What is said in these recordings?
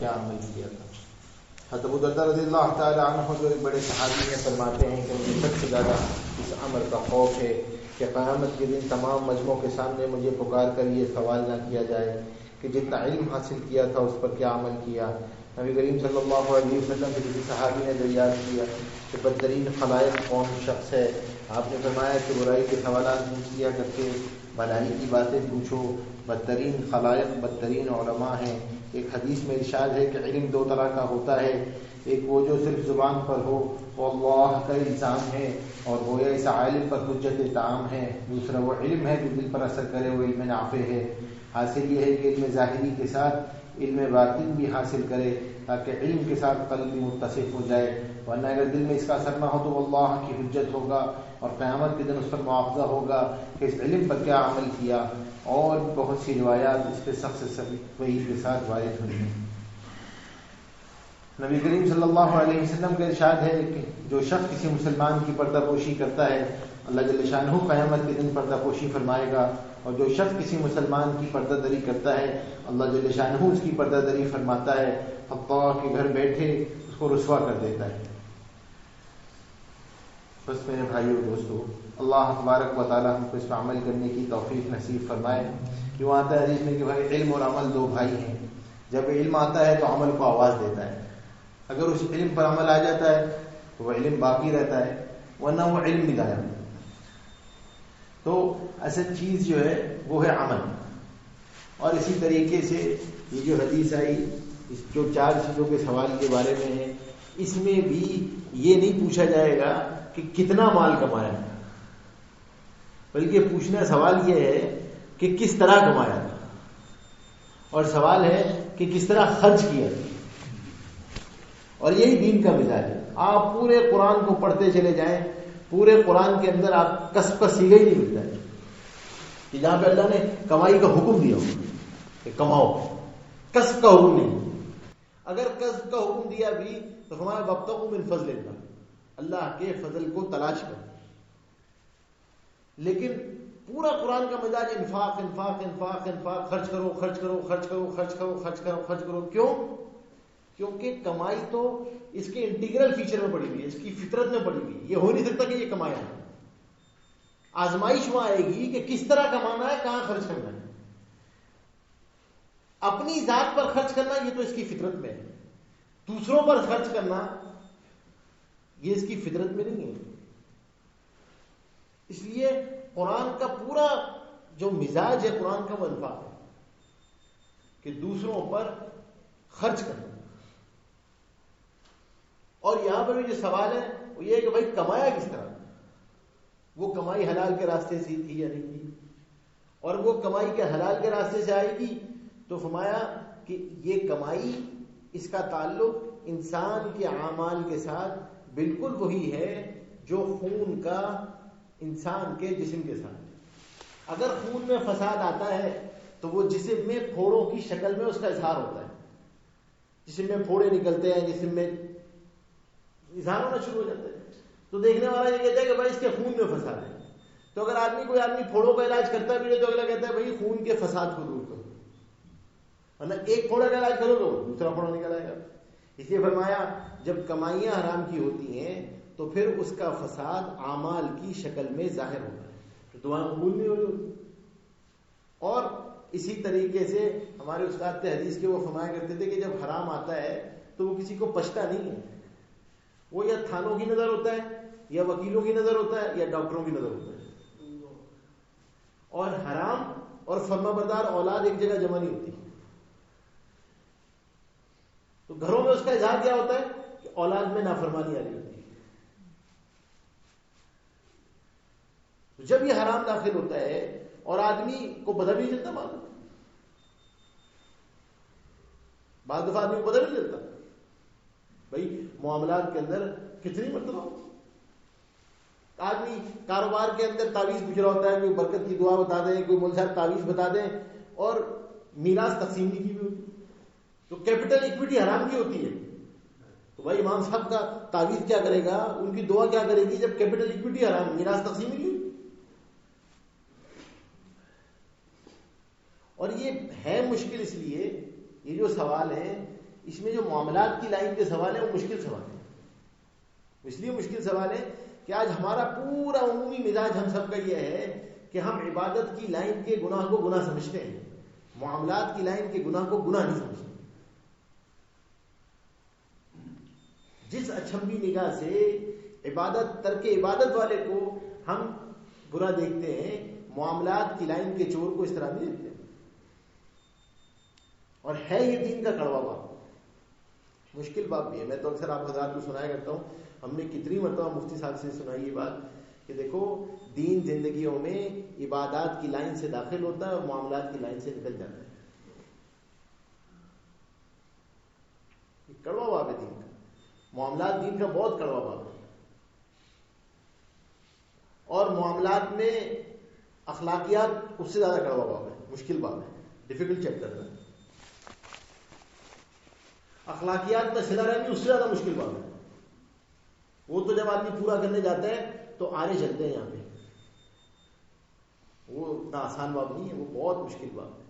کیا عمل کیا تھا. حضرت ابو درداء رضی اللہ تعالی عنہ جو ایک بڑے صحابی ہیں فرماتے ہیں کہ مجھے سب سے زیادہ اس عمل کا خوف ہے کہ قیامت کے دن تمام مجموعوں کے سامنے مجھے پکار کر یہ سوال نہ کیا جائے کہ جتنا علم حاصل کیا تھا اس پر کیا عمل کیا. نبی کریم صلی اللہ علیہ وسلم کے کسی صحابی نے دریافت کیا کہ بدترین خلائق کون شخص ہے. آپ نے فرمایا کہ برائی کے سوالات پوچھ لیا کرتے، بھلائی کی باتیں پوچھو. بدترین خلائق بدترین علماء ہیں. ایک حدیث میں ارشاد ہے کہ علم دو طرح کا ہوتا ہے، ایک وہ جو صرف زبان پر ہو، وہ اللہ کا الزام ہے اور گویا اس عالم پر حجت تام ہے. دوسرا وہ علم ہے جو دل پر اثر کرے، وہ علم نافع ہے. حاصل یہ ہے کہ علم ظاہری کے ساتھ علم باطن بھی حاصل کرے تاکہ علم کے ساتھ قلب بھی متصف ہو جائے، ورنہ اگر دل میں اس کا اثر نہ ہو تو اللہ کی حجت ہوگا اور قیامت کے دن اس پر معاوضہ ہوگا کہ اس علم پر کیا عمل کیا. اور بہت سی روایات اس پہ سخت سے سخت وعید کے ساتھ وارد ہوئی ہیں. نبی کریم صلی اللہ علیہ وسلم کا ارشاد ہے کہ جو شخص کسی مسلمان کی پردہ پوشی کرتا ہے اللہ جل شانہ قیامت کے دن پردہ پوشی فرمائے گا، اور جو شخص کسی مسلمان کی پردہ دری کرتا ہے اللہ جل شانہ اس کی پردہ دری فرماتا ہے، حتیٰ کہ گھر بیٹھے اس کو رسوا کر دیتا ہے. بس میرے بھائیو دوستو، اللہ تبارک و تعالی ہم کو اس پر عمل کرنے کی توفیق نصیب فرمائے. کیوں آتا ہے حدیث میں کہ بھائی علم اور عمل دو بھائی ہیں. جب علم آتا ہے تو عمل کو آواز دیتا ہے، اگر اس علم پر عمل آ جاتا ہے تو وہ علم باقی رہتا ہے، ورنہ وہ علم نہیں لایا. تو اصل چیز جو ہے وہ ہے عمل. اور اسی طریقے سے یہ جو حدیث آئی، جو 4 چیزوں کے سوال کے بارے میں ہے، اس میں بھی یہ نہیں پوچھا جائے گا کہ کتنا مال کمایا، بلکہ پوچھنا سوال یہ ہے کہ کس طرح کمایا، اور سوال ہے کہ کس طرح خرچ کیا. اور یہی دین کا مزاج ہے. آپ پورے قرآن کو پڑھتے چلے جائیں، پورے قرآن کے اندر آپ کسب کا صیغہ ہی نہیں ملتا ہے کہ جہاں پہ اللہ نے کمائی کا حکم دیا ہو کہ کماؤ، کسب کا حکم نہیں. اگر کسب کا حکم دیا بھی تو ہمارا وابتغوا من فضل اللہ، اللہ کے فضل کو تلاش کرو. لیکن پورا قرآن کا مزاج انفاق انفاق انفاق انفاق، خرچ کرو خرچ کرو خرچ کرو خرچ کرو خرچ کرو خرچ کرو. کیوں؟ کیونکہ کمائی تو اس کے انٹیگرل فیچر میں پڑی ہوئی ہے، اس کی فطرت میں پڑی ہوئی ہے. یہ ہو نہیں سکتا کہ یہ کمایا ہے. آزمائش وہاں آئے گی کہ کس طرح کمانا ہے، کہاں خرچ کرنا ہے. اپنی ذات پر خرچ کرنا یہ تو اس کی فطرت میں ہے، دوسروں پر خرچ کرنا یہ اس کی فطرت میں نہیں ہے. اس لیے قرآن کا پورا جو مزاج ہے قرآن کا وہ انفاق ہے کہ دوسروں پر خرچ کرنا. اور یہاں پر بھی جو سوال ہے وہ یہ ہے کہ بھائی کمایا کس طرح، وہ کمائی حلال کے راستے سے تھی یا نہیں تھی، اور وہ کمائی کے حلال کے راستے سے آئے گی تو فرمایا کہ یہ کمائی اس کا تعلق انسان کے اعمال کے ساتھ بالکل وہی ہے جو خون کا انسان کے جسم کے ساتھ. اگر خون میں فساد آتا ہے تو وہ جسم میں پھوڑوں کی شکل میں اس کا اظہار ہوتا ہے. جسم میں پھوڑے نکلتے ہیں، جسم میں اظہار ہونا شروع ہو جاتا ہے. تو دیکھنے والا یہ کہتا ہے کہ بھائی اس کے خون میں فساد ہے. تو اگر کوئی آدمی پھوڑوں کا علاج کرتا بھی ہے تو اگلا کہتا ہے بھائی خون کے فساد کو دور کرو، ورنہ ایک پھوڑے کا علاج کرو تو دوسرا پھوڑا نکل آئے گا. اس لیے فرمایا جب کمائیاں حرام کی ہوتی ہیں تو پھر اس کا فساد اعمال کی شکل میں ظاہر ہوتا ہے، تو دعائیں قبول نہیں ہو رہی ہوتی. اور اسی طریقے سے ہمارے استاد حدیث کے وہ فرمایا کرتے تھے کہ جب حرام آتا ہے تو وہ کسی کو پچھتا نہیں ہے. وہ یا تھانوں کی نظر ہوتا ہے، یا وکیلوں کی نظر ہوتا ہے، یا ڈاکٹروں کی نظر ہوتا ہے. اور حرام اور فرما بردار اولاد ایک جگہ جمع نہیں ہوتی. تو گھروں میں اس کا اظہار کیا ہوتا ہے کہ اولاد میں نافرمانی آ رہی ہوتی ہے. تو جب یہ حرام داخل ہوتا ہے اور آدمی کو پتہ بھی نہیں چلتا، بعض دفعہ آدمی کو پتہ بھی نہیں چلتا بھائی معاملات کے اندر کتنی مرتبہ آدمی کاروبار کے اندر تعویذ پوچھ رہا ہوتا ہے، کوئی برکت کی دعا بتا دیں، کوئی مول صاحب تعویذ بتا دیں، اور میراث تقسیم نہیں کی ہوئی ہوتی. تو کیپٹل ایکویٹی حرام کی ہوتی ہے. تو بھائی امام صاحب کا تعویذ کیا کرے گا، ان کی دعا کیا کرے گی جب کیپٹل ایکویٹی حرام، میراث تقسیم نہیں ہوئی. اور یہ ہے مشکل، اس لیے یہ جو سوال ہے اس میں جو معاملات کی لائن کے سوال ہیں وہ مشکل سوال ہیں. اس لیے مشکل سوال ہے کہ آج ہمارا پورا عمومی مزاج ہم سب کا یہ ہے کہ ہم عبادت کی لائن کے گناہ کو گناہ سمجھتے ہیں, معاملات کی لائن کے گناہ کو گناہ نہیں سمجھتے. جس اچھمبی نگاہ سے عبادت ترک عبادت والے کو ہم برا دیکھتے ہیں, معاملات کی لائن کے چور کو اس طرح نہیں دیکھتے. اور ہے یہ دین کا کڑوا باب, مشکل باب بھی ہے. میں تو اکثر آپ حضرات کو سنایا کرتا ہوں, ہم نے کتنی مرتبہ مفتی صاحب سے سنائی یہ بات کہ دیکھو دین زندگیوں میں عبادات کی لائن سے داخل ہوتا ہے اور معاملات کی لائن سے نکل جاتا ہے. یہ کڑوا باب ہے دین کا, معاملات دین کا بہت کڑوا باب ہے. اور معاملات میں اخلاقیات اس سے زیادہ کڑوا باب ہے, مشکل باب ہے, ڈیفیکلٹ چیپٹر ہے. اخلاقیات میں صلہ رحمی اس سے زیادہ مشکل باب ہے. وہ تو جب آدمی پورا کرنے جاتا ہے تو آنے چلتے ہیں یہاں پہ, وہ اتنا آسان باب نہیں ہے, وہ بہت مشکل باب ہے.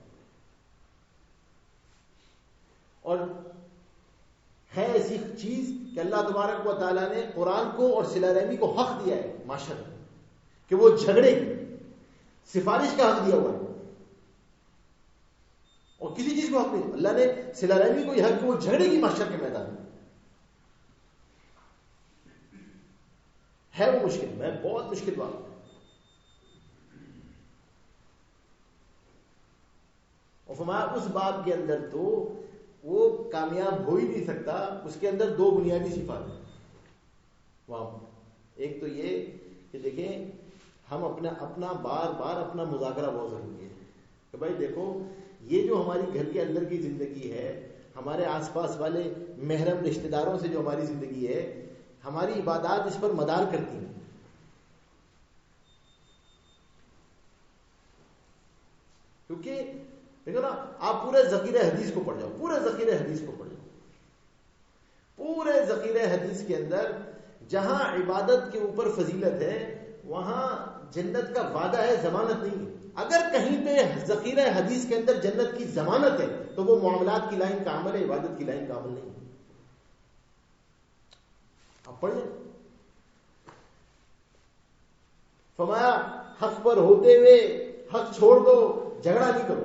اور ہے ایسی چیز کہ اللہ تبارک و تعالیٰ نے قرآن کو اور صلہ رحمی کو حق دیا ہے معاشرے میں کہ وہ جھگڑے سفارش کا حق دیا ہوا ہے, اور کسی چیز کو حق نہیں. اللہ نے صلہ رحمی کو یہ حق کہ وہ جھگڑے کی معاشرے کے میدان میں ہے. وہ مشکل ہے, بہت مشکل بات ہے. اور فرمایا اس باب کے اندر تو وہ کامیاب ہو ہی نہیں سکتا, اس کے اندر دو بنیادی صفات ہیں وہاں. ایک تو یہ کہ دیکھیں ہم اپنا بار بار اپنا مذاکرہ بہت ضروری ہے کہ بھائی دیکھو یہ جو ہماری گھر کے اندر کی زندگی ہے, ہمارے آس پاس والے محرم رشتہ داروں سے جو ہماری زندگی ہے, ہماری عبادات اس پر مدار کرتی ہیں. کیونکہ دیکھو نا, آپ پورے ذخیرہ حدیث کو پڑھ جاؤ, پورے ذخیرہ حدیث کو پڑھ جاؤ, پورے ذخیرہ حدیث کے اندر جہاں عبادت کے اوپر فضیلت ہے وہاں جنت کا وعدہ ہے, ضمانت نہیں ہے. اگر کہیں پہ ذخیرہ حدیث کے اندر جنت کی ضمانت ہے تو وہ معاملات کی لائن کا عمل ہے, عبادت کی لائن کا عمل نہیں ہے. آپ پڑھیں, فرمایا حق پر ہوتے ہوئے حق چھوڑ دو, جھگڑا نہیں کرو,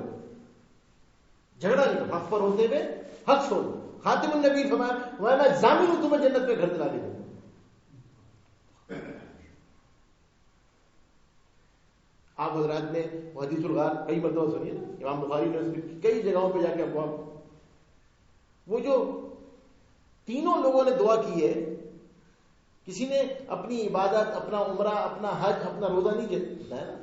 جھگڑا نہیں کرو, حق پر ہوتے ہوئے حق چھوڑ دو. خاتم النبی فرمایا میں ضامن ہوں تمہیں جنت پہ گھر دلا دے دوں. آپ حضرات نے حدیث الغار کئی مرتبہ سنی ہے نا, امام بخاری نے اس کی کئی جگہوں پہ جا کے ابواب, وہ جو تینوں لوگوں نے دعا کی ہے, کسی نے اپنی عبادت, اپنا عمرہ, اپنا حج, اپنا روزہ نہیں بتایا نا,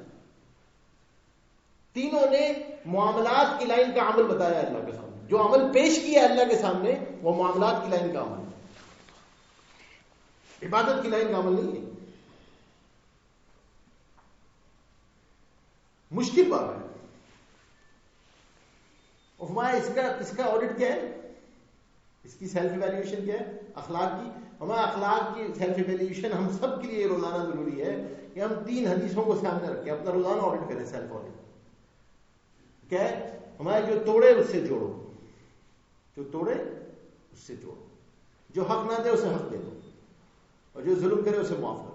تینوں نے معاملات کی لائن کا عمل بتایا اللہ کے سامنے. جو عمل پیش کیا اللہ کے سامنے وہ معاملات کی لائن کا عمل ہے, عبادت کی لائن کا عمل نہیں ہے. مشکل بات ہے. اور ہمارا اس کا آڈٹ کیا ہے, اس کی سیلف ایویلیویشن کیا ہے, اخلاق کی. ہمارا اخلاق کی سیلف ایویلیویشن ہم سب کے لیے روزانہ ضروری ہے کہ ہم 3 حدیثوں کو سامنے رکھیں, اپنا روزانہ آڈٹ کریں, سیلف آڈٹ. کیا ہے ہمارے, جو توڑے اس سے جوڑو, جو توڑے اس سے جوڑو, جو حق نہ دے اسے حق دے دو, اور جو ظلم کرے اسے معاف کرو.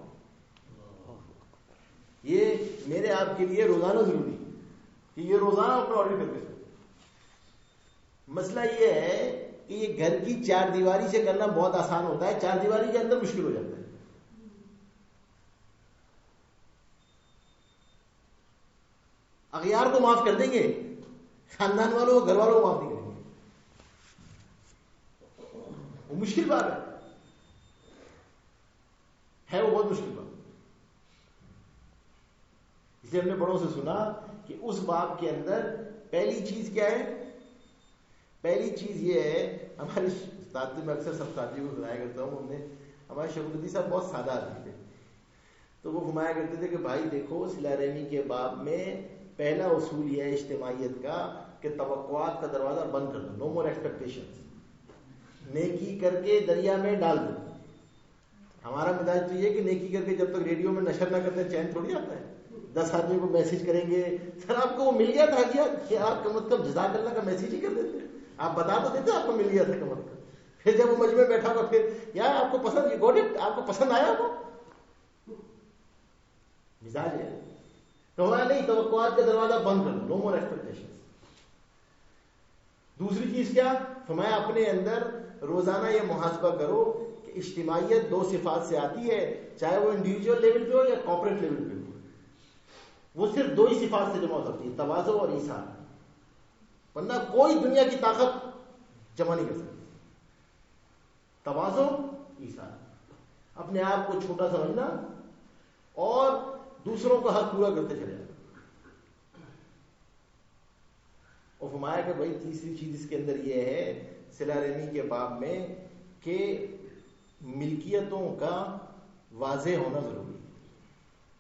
یہ میرے آپ کے لیے روزانہ ضروری ہے کہ یہ روزانہ اپنا آڈٹ کر کے سکتے. مسئلہ یہ ہے کہ یہ گھر کی 4 دیواری سے کرنا بہت آسان ہوتا ہے, 4 دیواری کے اندر مشکل ہو جاتا ہے. اغیار کو معاف کر دیں گے, خاندان والوں کو, گھر والوں کو معاف نہیں کریں گے. وہ مشکل بات ہے, وہ بہت مشکل بات. اس لیے ہم نے بڑوں سے سنا کہ اس باب کے اندر پہلی چیز کیا ہے, پہلی چیز یہ ہے, ہمارے استاد میں اکثر سب ساتھیوں کو سنایا کرتا ہوں, ہمارے شفقتی صاحب بہت سادہ آدمی تھے, تو وہ گھمایا کرتے تھے کہ بھائی دیکھو صلہ رحمی کے باب میں پہلا اصول یہ ہے اجتماعیت کا کہ توقعات کا دروازہ بند کر دو, نو مور ایکسپیکٹیشنز. نیکی کر کے دریا میں ڈال دو. ہمارا مزاج تو یہ کہ نیکی کر کے جب تک ریڈیو میں نشر نہ کرتے چین تھوڑی آتا ہے. 10 آدمی کو میسج کریں گے, سر آپ کو وہ مل گیا تھا کیا, کہ آپ کا مطلب جزاک اللہ کا میسج ہی کر دیتے. آپ بتا تو دیتے آپ کو مل گیا تھا کم از کم. پھر جب وہ مجمع میں بیٹھا ہوگا پھر یار آپ کو پسند, یہ گوٹ اٹ, آپ کو پسند آیا وہ مزاج ہے. تو نہیں, توقعات کا دروازہ بند کر دو, نو مور ایکسپیکٹیشن. دوسری چیز کیا فرمایا, اپنے اندر روزانہ یہ محاسبہ کرو کہ اجتماعیت دو صفات سے آتی ہے, چاہے وہ انڈیویجول لیول پہ ہو یا کارپوریٹ لیول پہ ہو. وہ صرف دو ہی صفات سے جمع ہوتی ہے, تواضع اور ایثار. ورنہ کوئی دنیا کی طاقت جمع نہیں کر سکتی. تواضع, ایثار, اپنے آپ کو چھوٹا سمجھنا اور دوسروں کا حق پورا کرتے چلے جانا. اور فرمایا کہ بھائی تیسری چیز اس کے اندر یہ ہے صلہ رحمی کے باب میں کہ ملکیتوں کا واضح ہونا ضروری ہے.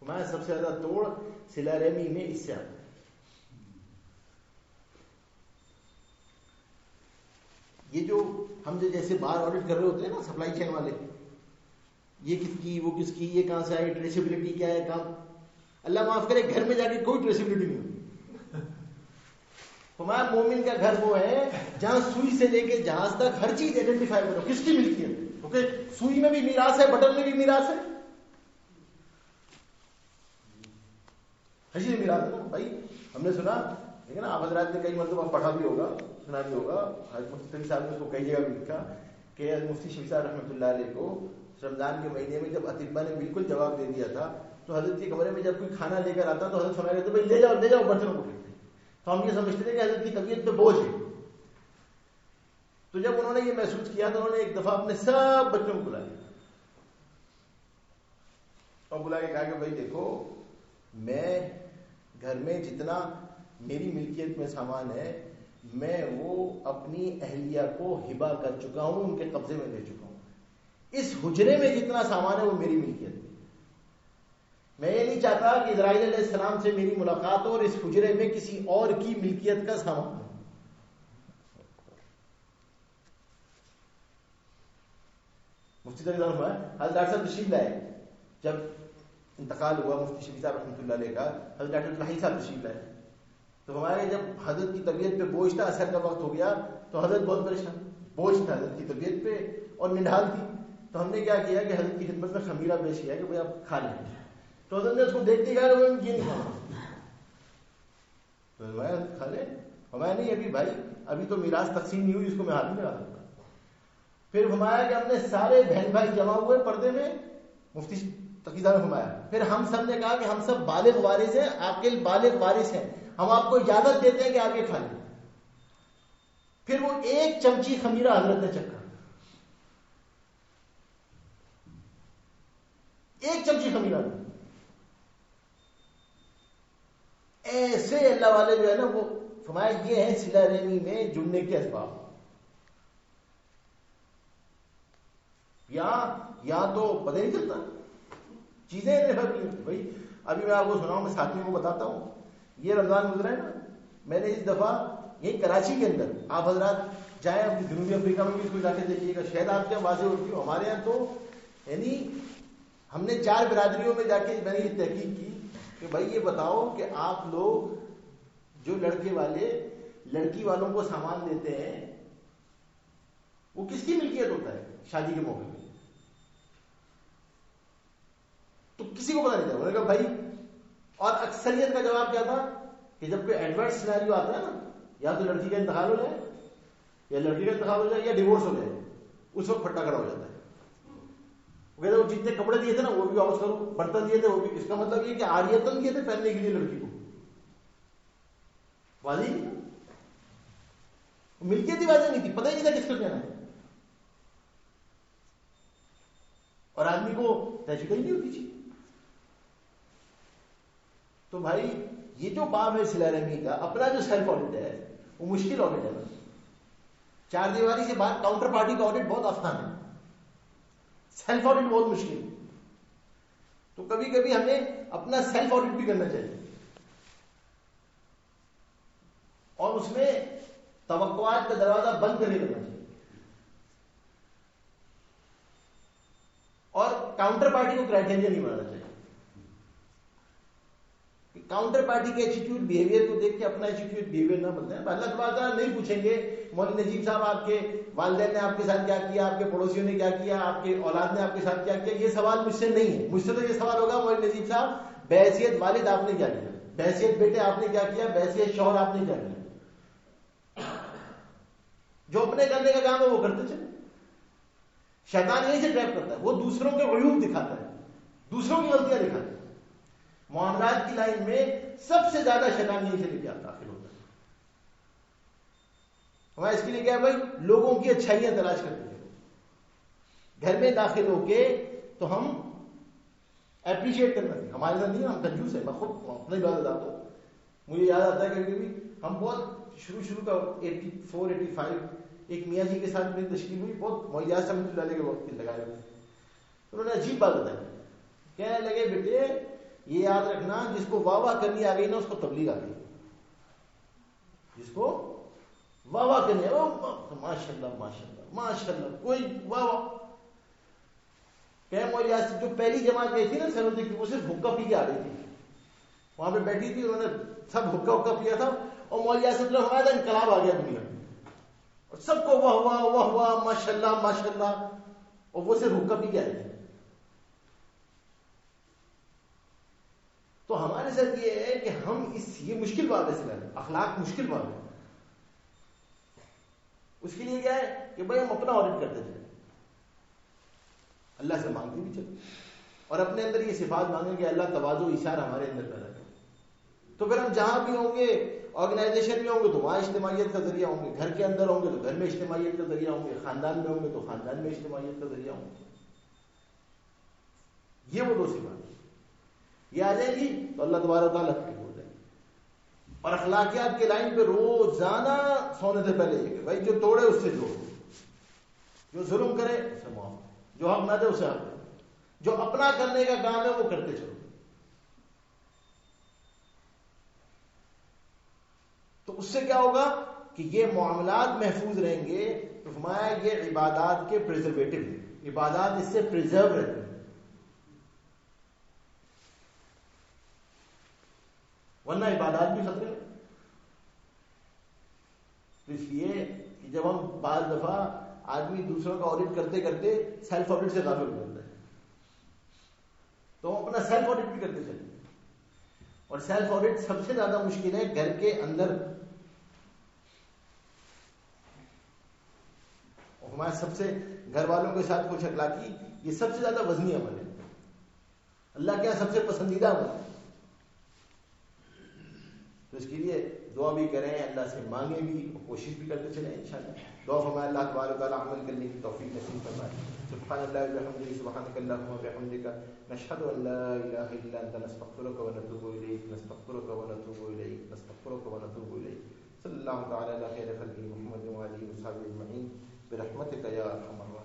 فرمایا سب سے زیادہ توڑ صلہ رحمی میں اس سے آتا ہے. یہ جو ہم جیسے باہر آڈٹ کر رہے ہوتے ہیں نا سپلائی چین والے, یہ کس کی, وہ کس کی, یہ کہاں سے آئی, ٹریسیبلٹی کیا ہے, کام, اللہ معاف کرے گھر میں جا کے کوئی ٹریسیبلٹی نہیں ہوتی. ہمارا مومن کا گھر وہ ہے جہاں سوئی سے لے کے جہاز تک ہر چیز آئیڈینٹیفائی کرو کس کی ملکی ہے. کیونکہ سوئی میں بھی میراث ہے, بٹن میں بھی میراث ہے, ہر چیز میراث ہے نا بھائی. ہم نے سنا لیکن آپ حضرات نے کئی مرتبہ پڑھا بھی ہوگا, سنا بھی ہوگا, حضرت مفتی صاحب نے اس کو کئی جگہ بھی لکھا کہ حضرت مفتی شفیع صاحب رحمۃ اللہ علیہ کو رمضان کے مہینے میں جب اطباء نے بالکل جواب دے دیا تھا تو حضرت کے کمرے میں جب کوئی کھانا لے کر آتا تو حضرت فرمایا کرتے بھائی لے جاؤ برتنوں کو. تو ہم یہ سمجھتے تھے کہ حضرت کی طبیعت پہ بوجھ ہے. تو جب انہوں نے یہ محسوس کیا تو انہوں نے ایک دفعہ اپنے سب بچوں کو بلا لیا اور بلا کے کہا کہ بھائی دیکھو, میں گھر میں جتنا میری ملکیت میں سامان ہے میں وہ اپنی اہلیہ کو ہبہ کر چکا ہوں, ان کے قبضے میں دے چکا ہوں. اس حجرے میں جتنا سامان ہے وہ میری ملکیت ہے. میں یہ نہیں چاہتا کہ اسرائیل علیہ السلام سے میری ملاقات ہو اور اس حجرے میں کسی اور کی ملکیت کا سامان ہو. مفتی صاحب حضرت ڈاکٹر صاحب تشریف لائے, جب انتقال ہوا مفتی شفیع صاحب رحمۃ اللہ علیہ کا, حضرت ڈاکٹر الہی صاحب تشریف لائے. تو ہمارے جب حضرت کی طبیعت پہ بوجھ تھا, اثر کا وقت ہو گیا تو حضرت بہت پریشان, بوجھ تھا حضرت کی طبیعت پہ اور نڈھال تھی. تو ہم نے کیا کیا کہ حضرت کی خدمت میں خمیرہ پیش کیا کہ بھائی آپ کھا لیں. تو حضرت نے اس کو دیکھتے کہا کہ یہ نہیں کھانا. تو کھا لیں, ہمارا نہیں ابھی بھائی, ابھی تو میراث تقسیم نہیں ہوئی, اس کو میں ہاتھ نہیں لگا سکتا. پھر فرمایا کہ ہم نے سارے بہن بھائی جمع ہوئے پردے میں, مفتی تقی صاحب نے فرمایا, پھر ہم سب نے کہا کہ ہم سب بالغ وارث ہیں, عاقل بالغ وارث ہیں, ہم آپ کو اجازت دیتے ہیں کہ آپ یہ کھا لیں. پھر وہ ایک چمچی خمیرہ حضرت نے چکھا, ایک چمچی خمیرہ. ایسے اللہ والے جو ہے نا وہ فرمایا یہ ہے صلہ رحمی میں جڑنے کے اسباب. یا تو پتہ نہیں چلتا چیزیں بھائی. ابھی میں آپ کو سناؤں, میں ساتھیوں کو بتاتا ہوں, یہ رمضان گزرا ہے نا, میں نے اس دفعہ یہی کراچی کے اندر, آپ حضرات جائیں اپنی جنوبی افریقہ میں بھی اس کو جا کے دیکھیے گا, شاید آپ کیا واضح ہوتی ہو. ہمارے یہاں تو یعنی ہم نے 4 برادریوں میں جا کے میں نے یہ تحقیق کی کہ بھائی یہ بتاؤ کہ آپ لوگ جو لڑکے والے لڑکی والوں کو سامان دیتے ہیں وہ کس کی ملکیت ہوتا ہے شادی کے موقع پہ؟ تو کسی کو پتا نہیں تھا. انہوں نے کہا بھائی, اور اکثریت کا جواب کیا تھا کہ جب کوئی ایڈورس سیناریو آتا ہے نا, یا تو لڑکی کا انتقال ہو جائے یا لڑکی کا انتقال ہو جائے یا ڈیورس ہو جائے, اس وقت پھٹا کھڑا ہو جاتا ہے. وہ کہتے ہیں وہ جتنے کپڑے دیے تھے نا وہ بھی واپس کرو, برتن دیے تھے وہ بھی. اس کا مطلب یہ کہ عاریتن دیے تھے پہننے کے لیے لڑکی کو, واضح نہیں, ملکیت ہی واضح نہیں تھی, پتہ ہی نہیں تھا کس کو کہنا ہے. اور آدمی کو تحقیق ہی نہیں ہوتی چیز. تو بھائی یہ جو باب ہے صلہ رحمی کا, اپنا جو سیلف آڈٹ ہے وہ مشکل آڈٹ ہے. چار دیواری سے باہر کاؤنٹر پارٹی کا آڈٹ بہت آسان ہے, سیلف آڈٹ بہت مشکل ہے. تو کبھی کبھی ہمیں اپنا سیلف آڈٹ بھی کرنا چاہیے اور اس میں توقعات کا دروازہ بند کرنے کرنا چاہیے اور کاؤنٹر پارٹی کو کرائٹیریا نہیں بنانا چاہیے. کاؤنٹر پارٹی کے ایٹیٹیوڈ بیہیویئر کو دیکھ کے اپنا ایٹیٹیوڈ بیہیویئر نہ بدلیں. اللہ تبارک تعالیٰ نہیں پوچھیں گے مولوی نجیب صاحب آپ کے والدین نے آپ کے ساتھ کیا کیا, آپ کے پڑوسیوں نے کیا کیا, آپ کے اولاد نے آپ کے ساتھ کیا کیا. یہ سوال مجھ سے نہیں ہے. مجھ سے تو یہ سوال ہوگا مولوی نجیب صاحب بحیثیت والد آپ نے کیا کیا, بحیثیت بیٹے آپ نے کیا کیا, بحیثیت شوہر آپ نے کیا کیا. جو اپنے کرنے کا کام ہے وہ کرتے چلے. شیطان یہیں سے ٹریپ کرتا ہے, وہ دوسروں کے عیوب دکھاتا ہے, دوسروں کی غلطیاں دکھاتا ہے. معاملات کی لائن میں سب سے زیادہ شیطان یہیں سے لے کے داخل ہوتا ہے. ہمارا اس کے لیے کیا ہے بھائی, لوگوں کی اچھائیاں تلاش کرتے ہیں. گھر میں داخل ہو کے تو ہم اپریشیٹ کرنا چاہیے. ہمارے ساتھ نہیں, ہم کنجوس ہیں. میں خود اپنی بات بتاتا ہوں, مجھے یاد آتا ہے کہ کبھی ہم بہت شروع کا 84-85 ایک میاں جی کے ساتھ میری تشکیل ہوئی, بہت معیاز رحمۃ اللہ علیہ کے وقت کے لگائے ہوئے. انہوں نے عجیب بات بتائی, کہنے لگے بیٹے یہ یاد رکھنا جس کو واہ واہ کرنی آ گئی نا اس کو تبلیغ آ گئی. جس کو واہ واہ کرنی ماشاء اللہ ماشاء اللہ ماشاء اللہ, کوئی واہ واہ کہ معیاز جو پہلی جماعت گئی تھی نا سنوتی کی, وہ صرف حکا پی کے آ گئی تھی. وہاں پہ بیٹھی تھی, انہوں نے سب حکا پیا تھا, اور مولوی صاحب نے فرمایا تھا انقلاب آ گیا دنیا میں, اور سب کو واہ واہ ماشاء اللہ, اور وہ صرف حکا پی کے آئے تھے. تو ہمارے ساتھ یہ ہے کہ ہم یہ مشکل بات ہے, اس اخلاق مشکل بات ہے. اس کے لیے کیا ہے کہ بھائی ہم اپنا آڈٹ کرتے تھے, اللہ سے مانگتے بھی چلے, اور اپنے اندر یہ صفات مانگیں کہ اللہ تواضع ایثار ہمارے اندر پیدا کرے. تو پھر ہم جہاں بھی ہوں گے, آرگنائزیشن میں ہوں گے تو وہاں اجتماعیت کا ذریعہ ہوں گے, گھر کے اندر ہوں گے تو گھر میں اجتماعیت کا ذریعہ ہوں گے, خاندان میں ہوں گے تو خاندان میں اجتماعیت کا ذریعہ ہوں گے. یہ وہ دو صفات یہ آ جائیں گی تو اللہ تبارک تعالیٰ ٹھیک ہو جائے. اور اخلاقیات کے لائن پہ روزانہ سونے سے پہلے یہ کہ بھائی جو توڑے اس سے جوڑو, جو ظلم کرے اسے معاف, جو حق نہ دے اسے حق دے, جو اپنا کرنے کا کام ہے وہ کرتے چلو. تو اس سے کیا ہوگا کہ یہ معاملات محفوظ رہیں گے. تو فرمایا یہ عبادات کے پریزرویٹو ہیں, عبادات اس سے پریزرو رہتے ہیں. ورنہ عبادات بھی خطرے میں. اس لیے کہ جب ہم بعض دفعہ آدمی دوسروں کا آڈٹ کرتے کرتے سیلف آڈٹ سے غافل ہو جاتا ہے, تو ہم اپنا سیلف آڈٹ بھی کرتے چلیں. اور سیلف آڈٹ سب سے زیادہ مشکل ہے گھر کے اندر. اور ہمارے سب سے گھر والوں کے ساتھ کچھ اخلاقی یہ سب سے زیادہ وزنی عمل ہے, اللہ کے یہاں سب سے پسندیدہ عمل ہے. تو اس کے لیے دعا بھی کریں, اللہ سے مانگیں بھی, اور کوشش بھی کرتے چلیں انشاءاللہ. دعا فرمائے اللہ تبارک و تعالی عمل کرنے کی توفیق نصیب فرمائے. سبحان اللہ و بحمدہ, سبحانک اللہم و بحمدک, نشہد ان لا الہ الا انت, نستغفرک و نتوب الیک, نستغفرک و نتوب الیک, نستغفرک و نتوب الیک. صلی اللہ تعالی علی خیر خلقہ محمد و آلہ و صحبہ اجمعین برحمتک یا ارحم الراحمین.